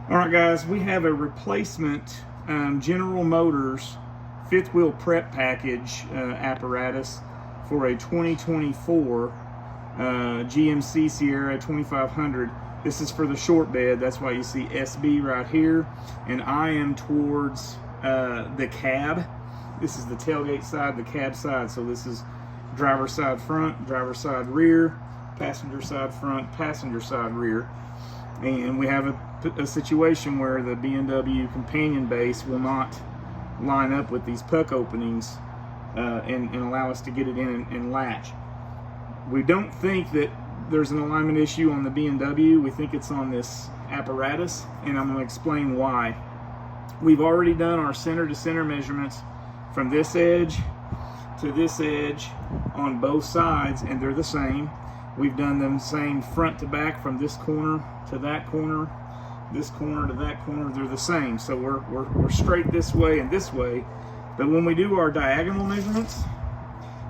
All right, guys, we have a replacement General Motors fifth wheel prep package apparatus for a 2024 GMC Sierra 2500. This is for the short bed. That's why you see SB right here. And I am towards the cab. This is the tailgate side, the cab side. So this is driver side front, driver side rear, passenger side front, passenger side rear. And we have a situation where the B&W companion base will not line up with these puck openings and allow us to get it in and latch. We don't think that there's an alignment issue on the B&W. We think it's on this apparatus, and I'm going to explain why. We've already done our center to center measurements from this edge to this edge on both sides, and they're the same. We've done them same front to back from this corner to that corner, this corner to that corner. They're the same. So we're straight this way and this way. But when we do our diagonal measurements,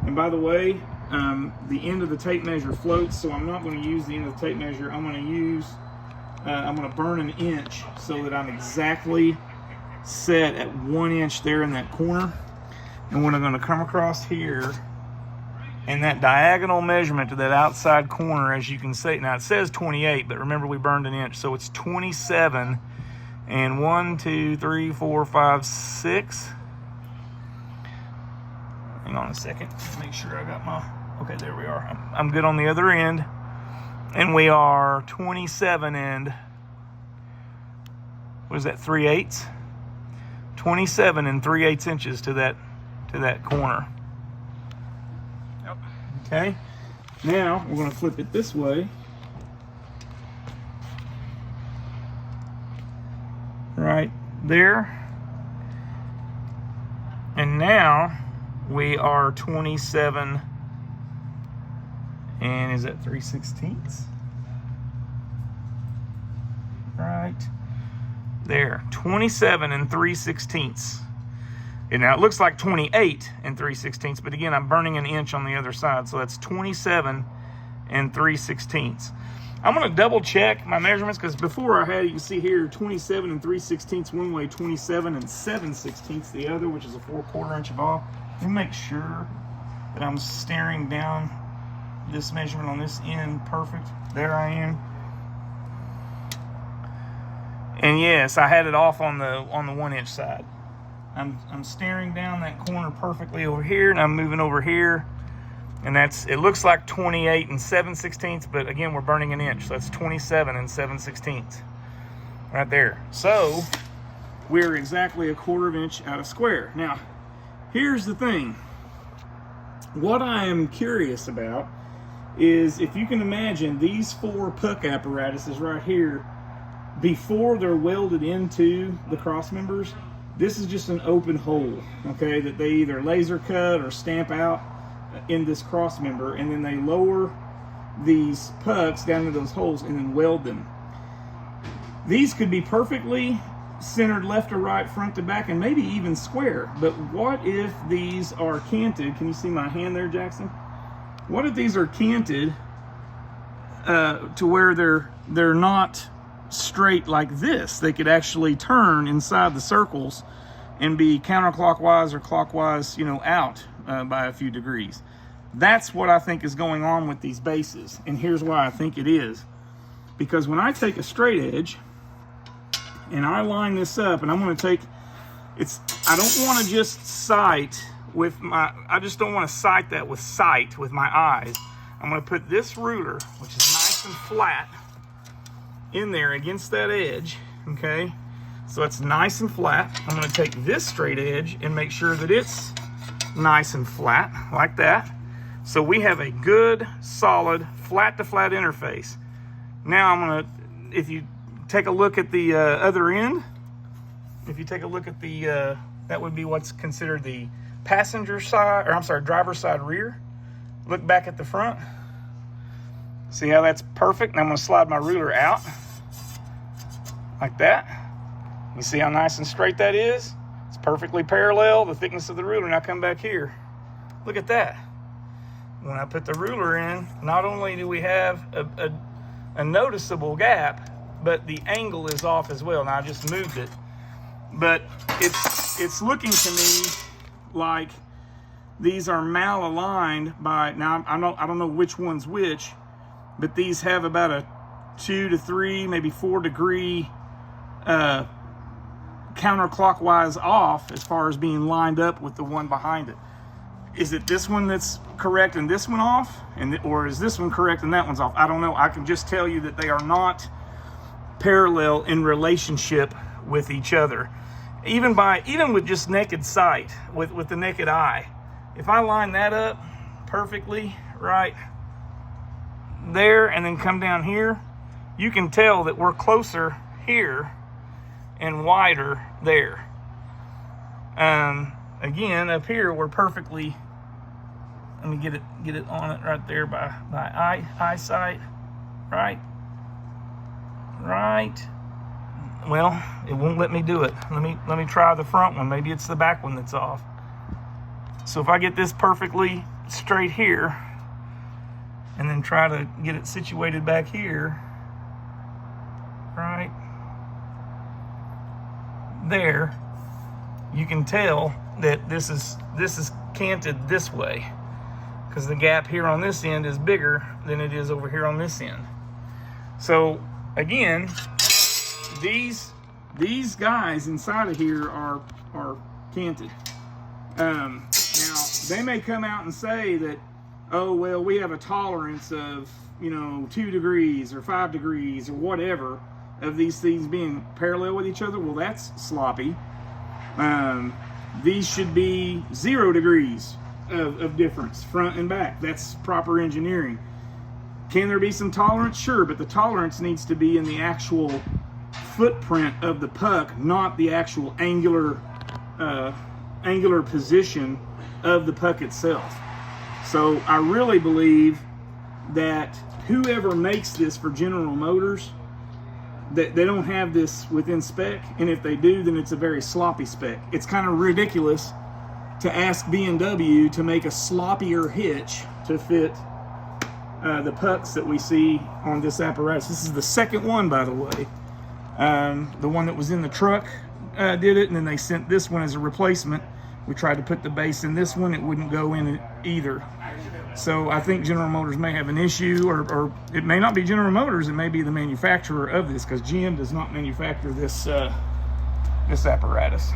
and by the way, the end of the tape measure floats, so I'm not going to use the end of the tape measure. I'm going to burn an inch so that I'm exactly set at 1 inch there in that corner. And when I'm going to come across here, and that diagonal measurement to that outside corner, as you can see, now it says 28, but remember we burned an inch, so it's 27 and 1, 2, 3, 4, 5, 6. Hang on a second, make sure I got my, okay, there we are. I'm good on the other end, and we are 27 and, what is that, 3/8? 27 and 3/8 inches to that corner. Okay, now we're going to flip it this way. Right there. And now we are 27 and is that 3/16? Right there, 27 and 3/16. And now it looks like 28 and 3/16, but again, I'm burning an inch on the other side, so that's 27 and 3/16. I'm going to double check my measurements, because before I had, you can see here, 27 and 3/16 one way, 27 and 7/16 the other, which is a 4/4 inch off. Let me make sure that I'm staring down this measurement on this end perfect. There I am. And yes, I had it off on the 1 inch side. I'm staring down that corner perfectly over here, and I'm moving over here, and it looks like 28 and 7/16, but again, we're burning an inch, so that's 27 and 7/16 right there. So we're exactly 1/4 inch out of square. Now, here's the thing. What I am curious about is, if you can imagine these 4 puck apparatuses right here, before they're welded into the cross members, this is just an open hole, okay, that they either laser cut or stamp out in this cross member, and then they lower these pucks down into those holes and then weld them. These could be perfectly centered left to right, front to back, and maybe even square. But what if these are canted? Can you see my hand there, Jackson? What if these are canted to where they're not straight like this? They could actually turn inside the circles and be counterclockwise or clockwise, out by a few degrees. That's what I think is going on with these bases, and here's why I think it is. Because when I take a straight edge and I line this up, and I'm going to take, I don't want to just sight with my, I just don't want to sight that with sight with my eyes. I'm going to put this ruler, which is nice and flat, in there against that edge, okay? So it's nice and flat. I'm going to take this straight edge and make sure that it's nice and flat, like that. So we have a good, solid, flat-to-flat interface. Now I'm going to, if you take a look at the other end, if you take a look at the, that would be what's considered the passenger side, or I'm sorry, driver's side rear. Look back at the front. See how that's perfect? And I'm going to slide my ruler out like that. You see how nice and straight that is? It's perfectly parallel, the thickness of the ruler. Now come back here. Look at that. When I put the ruler in, not only do we have a noticeable gap, but the angle is off as well. Now I just moved it, but it's looking to me like these are malaligned by, now I don't know which one's which, but these have about a 2 to 3, maybe 4 degree counterclockwise off as far as being lined up with the one behind it. Is it this one that's correct and this one off, or is this one correct and that one's off? I don't know. I can just tell you that they are not parallel in relationship with each other. Even with just naked sight, with the naked eye, if I line that up perfectly right there and then come down here, you can tell that we're closer here and wider there. Again, up here we're perfectly, let me get it on it right there by eyesight. Right. Well, it won't let me do it. Let me try the front one. Maybe it's the back one that's off. So if I get this perfectly straight here and then try to get it situated back here, right there, you can tell that this is canted this way, because the gap here on this end is bigger than it is over here on this end. So again, these guys inside of here are canted. Now they may come out and say that, oh well, we have a tolerance of 2 degrees or 5 degrees or whatever of these things being parallel with each other. Well, that's sloppy. These should be 0 degrees of difference, front and back. That's proper engineering. Can there be some tolerance? Sure, but the tolerance needs to be in the actual footprint of the puck, not the actual angular position of the puck itself. So I really believe that whoever makes this for General Motors, that they don't have this within spec, and if they do, then it's a very sloppy spec. It's kind of ridiculous to ask B&W to make a sloppier hitch to fit the pucks that we see on this apparatus. This is the second one, by the way. The one that was in the truck did it, and then they sent this one as a replacement. We tried to put the base in this one. It wouldn't go in it either. So I think General Motors may have an issue, or it may not be General Motors. It may be the manufacturer of this, because GM does not manufacture this this apparatus.